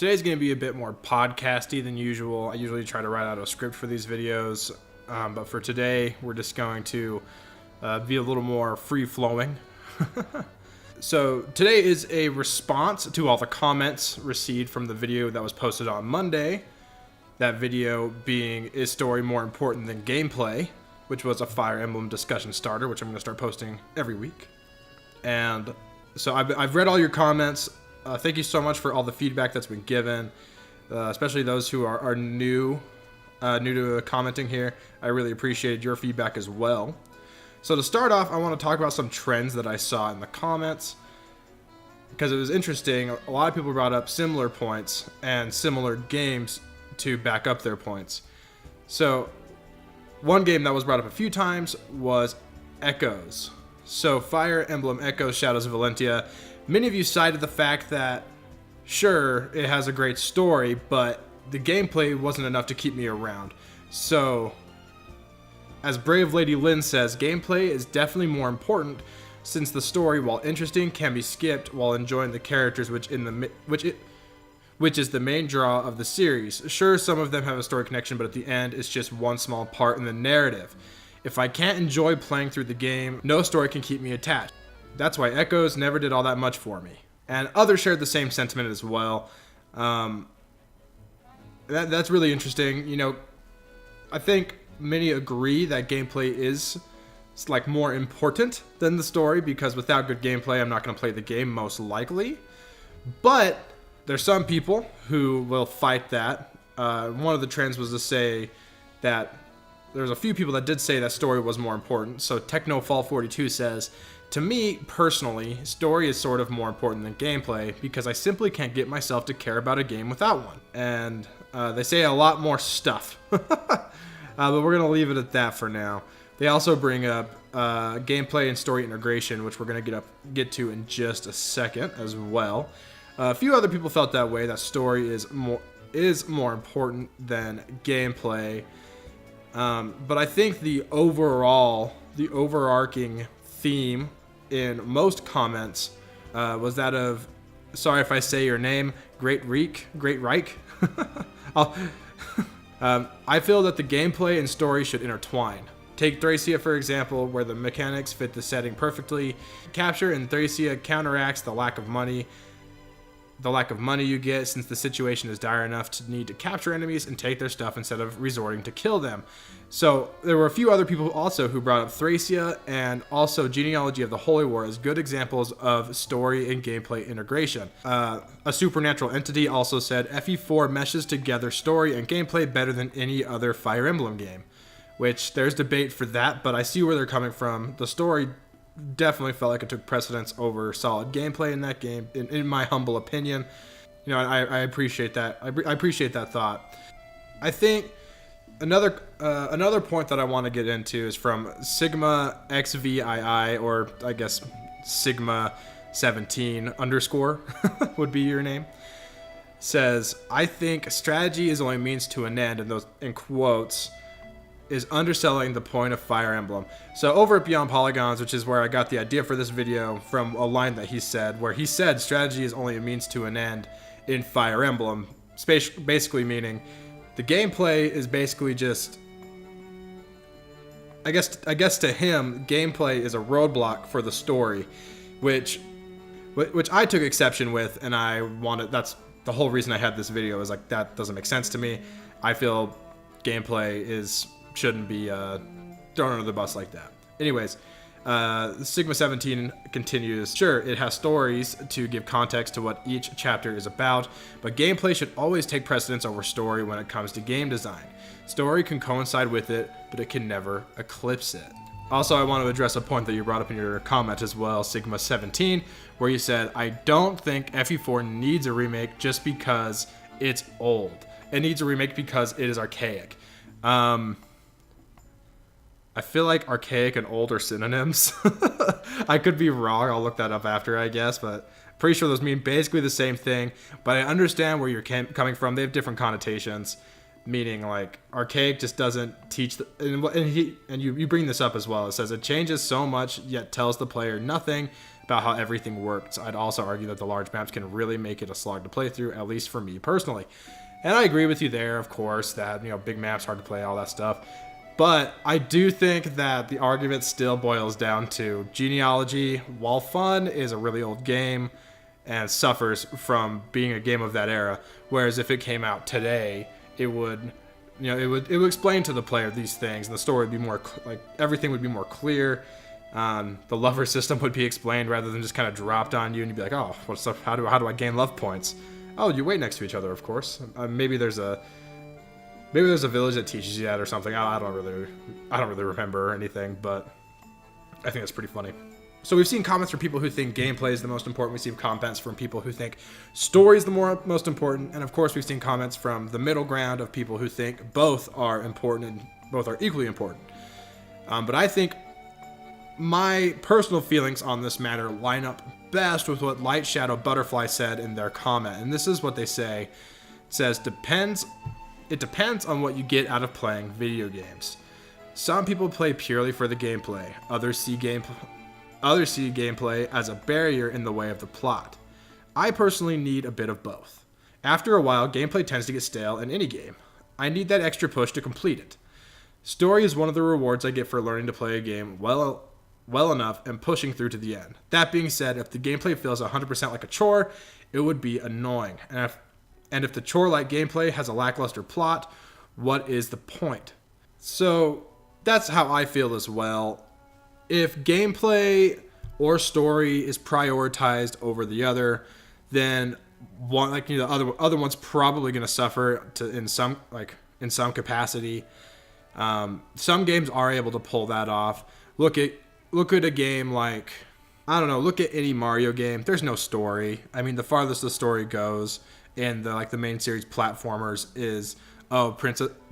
Today's going to be a bit more podcasty than usual. I usually try to write out a script for these videos, but for today, we're just going to be a little more free-flowing. So today is a response to all the comments received from the video that was posted on Monday. That video being, is story more important than gameplay, which was a Fire Emblem discussion starter, which I'm going to start posting every week. And so I've read all your comments. Thank you so much for all the feedback that's been given, especially those who are new to commenting here. I really appreciated your feedback as well. So to start off, I want to talk about some trends that I saw in the comments, because it was interesting. A lot of people brought up similar points and similar games to back up their points. So one game that was brought up a few times was Echoes. So Fire Emblem Echoes Shadows of Valentia. Many of you cited the fact that, sure, it has a great story, but the gameplay wasn't enough to keep me around. So, as Brave Lady Lynn says, gameplay is definitely more important, since the story, while interesting, can be skipped while enjoying the characters, which is the main draw of the series. Sure, some of them have a story connection, but at the end, it's just one small part in the narrative. If I can't enjoy playing through the game, no story can keep me attached. That's why Echoes never did all that much for me. And others shared the same sentiment as well. That's really interesting. You know, I think many agree that gameplay is like more important than the story, because without good gameplay, I'm not going to play the game most likely. But there's some people who will fight that. One of the trends was to say that there's a few people that did say that story was more important. So TechnoFall42 says, to me, personally, story is sort of more important than gameplay because I simply can't get myself to care about a game without one. And they say a lot more stuff. But we're going to leave it at that for now. They also bring up gameplay and story integration, which we're going to get to in just a second as well. A few other people felt that way, that story is more important than gameplay. But I think the overarching theme in most comments was that of, sorry if I say your name, Great Reich. I feel that the gameplay and story should intertwine. Take Thracia, for example, where the mechanics fit the setting perfectly. Capture in Thracia counteracts the lack of money you get, since the situation is dire enough to need to capture enemies and take their stuff instead of resorting to kill them. So there were a few other people also who brought up Thracia and also Genealogy of the Holy War as good examples of story and gameplay integration. A supernatural entity also said FE4 meshes together story and gameplay better than any other Fire Emblem game, which there's debate for that, but I see where they're coming from. The story definitely felt like it took precedence over solid gameplay in that game, in my humble opinion. You know, I appreciate that. I appreciate that thought. I think another point that I want to get into is from Sigma XVII, or I guess Sigma 17 underscore would be your name. Says, I think strategy is only means to an end, and those in quotes is underselling the point of Fire Emblem. So over at Beyond Polygons, which is where I got the idea for this video, from a line that he said, where he said strategy is only a means to an end in Fire Emblem, basically meaning the gameplay is basically just, I guess to him, gameplay is a roadblock for the story, which I took exception with, and that's the whole reason I had this video, is like, that doesn't make sense to me. I feel gameplay shouldn't be thrown under the bus like that. Anyways, Sigma 17 continues, sure, it has stories to give context to what each chapter is about, but gameplay should always take precedence over story when it comes to game design. Story can coincide with it, but it can never eclipse it. Also, I want to address a point that you brought up in your comment as well, Sigma 17, where you said, I don't think FE4 needs a remake just because it's old. It needs a remake because it is archaic. I feel like archaic and old are synonyms. I could be wrong. I'll look that up after, I guess, but pretty sure those mean basically the same thing. But I understand where you're coming from. They have different connotations, meaning like archaic just doesn't teach and you bring this up as well. It says it changes so much yet tells the player nothing about how everything works, I'd also argue that the large maps can really make it a slog to play through, at least for me personally. And I agree with you there, of course, that, big maps, hard to play, all that stuff. But I do think that the argument still boils down to Genealogy, while fun, is a really old game and suffers from being a game of that era. Whereas if it came out today, it would, it would explain to the player these things, and the story would be more, everything would be more clear. The lover system would be explained rather than just kind of dropped on you, and you'd be like, oh, what's up? How do I gain love points? Oh, you wait next to each other, of course. Maybe there's a village that teaches you that or something. I don't really remember anything, but I think that's pretty funny. So we've seen comments from people who think gameplay is the most important. We've seen comments from people who think story is the most important, and of course we've seen comments from the middle ground of people who think both are important and both are equally important. But I think my personal feelings on this matter line up best with what Light Shadow Butterfly said in their comment, and this is what they say. It says, it depends on what you get out of playing video games. Some people play purely for the gameplay. Others see gameplay as a barrier in the way of the plot. I personally need a bit of both. After a while, gameplay tends to get stale in any game. I need that extra push to complete it. Story is one of the rewards I get for learning to play a game well enough and pushing through to the end. That being said, if the gameplay feels 100% like a chore, it would be annoying. And if the chore-like gameplay has a lackluster plot, what is the point? So that's how I feel as well. If gameplay or story is prioritized over the other, then the other one's probably going to suffer in some capacity. Some games are able to pull that off. Look at a game like, look at any Mario game. There's no story. I mean, the farthest the story goes in the main series platformers is,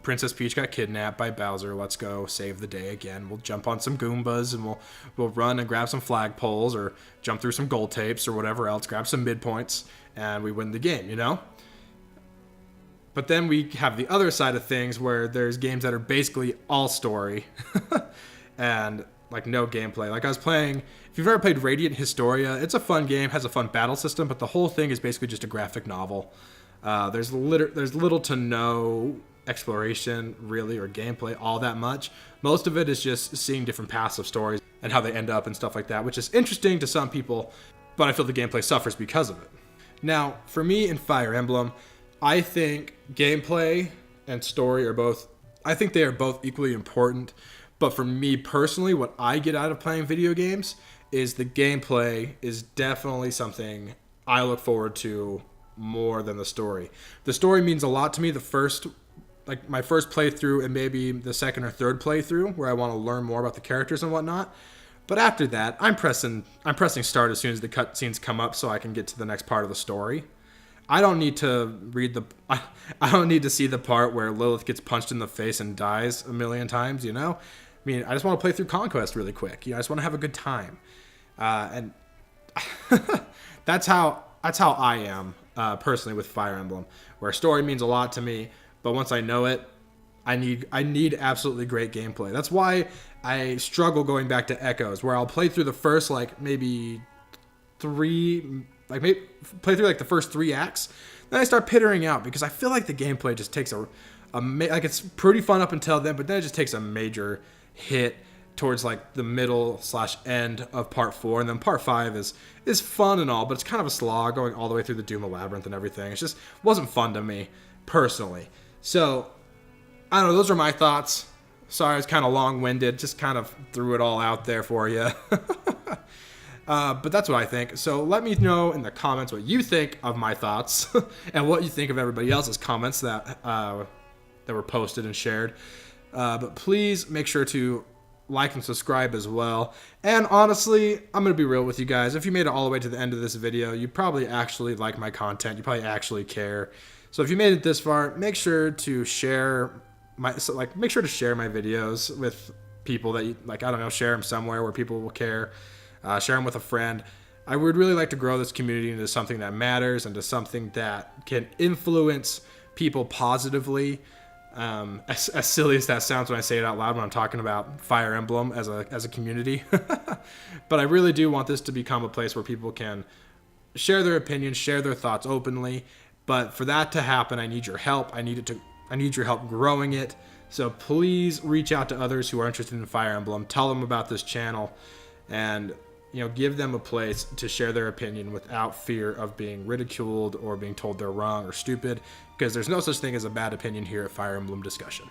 Princess Peach got kidnapped by Bowser. Let's go save the day again. We'll jump on some Goombas and we'll run and grab some flagpoles or jump through some gold tapes or whatever else, grab some midpoints, and we win the game, But then we have the other side of things where there's games that are basically all story and no gameplay. I was playing, if you've ever played Radiant Historia, it's a fun game, has a fun battle system, but the whole thing is basically just a graphic novel. There's little to no exploration, really, or gameplay all that much. Most of it is just seeing different paths of stories and how they end up and stuff like that, which is interesting to some people, but I feel the gameplay suffers because of it. Now, for me in Fire Emblem, I think gameplay and story are both equally important. But for me personally, what I get out of playing video games is the gameplay is definitely something I look forward to more than the story. The story means a lot to me. My first playthrough and maybe the second or third playthrough where I want to learn more about the characters and whatnot. But after that, I'm pressing start as soon as the cutscenes come up so I can get to the next part of the story. I don't need to I don't need to see the part where Lilith gets punched in the face and dies a million times, I mean, I just want to play through Conquest really quick. I just want to have a good time. And that's how I am personally with Fire Emblem, where story means a lot to me, but once I know it, I need absolutely great gameplay. That's why I struggle going back to Echoes, where I'll play through the first play through the first 3 acts, then I start pittering out because I feel like the gameplay just takes it's pretty fun up until then, but then it just takes a major hit towards the middle/end of part 4, and then part 5 is fun and all, but it's kind of a slog going all the way through the Duma Labyrinth and everything. It just wasn't fun to me personally. So I don't know, those are my thoughts. Sorry, I was kind of long-winded, just kind of threw it all out there for you. But that's what I think. So let me know in the comments what you think of my thoughts and what you think of everybody else's comments that were posted and shared. But please make sure to like and subscribe as well. And honestly, I'm going to be real with you guys. If you made it all the way to the end of this video, you probably actually like my content. You probably actually care. So if you made it this far, make sure to share my videos with people that you, share them somewhere where people will care. Share them with a friend. I would really like to grow this community into something that matters and to something that can influence people positively. As silly as that sounds when I say it out loud when I'm talking about Fire Emblem as a community. But I really do want this to become a place where people can share their opinions, share their thoughts openly. But for that to happen, I need your help. I need your help growing it. So please reach out to others who are interested in Fire Emblem. Tell them about this channel, and give them a place to share their opinion without fear of being ridiculed or being told they're wrong or stupid, because there's no such thing as a bad opinion here at Fire Emblem Discussion.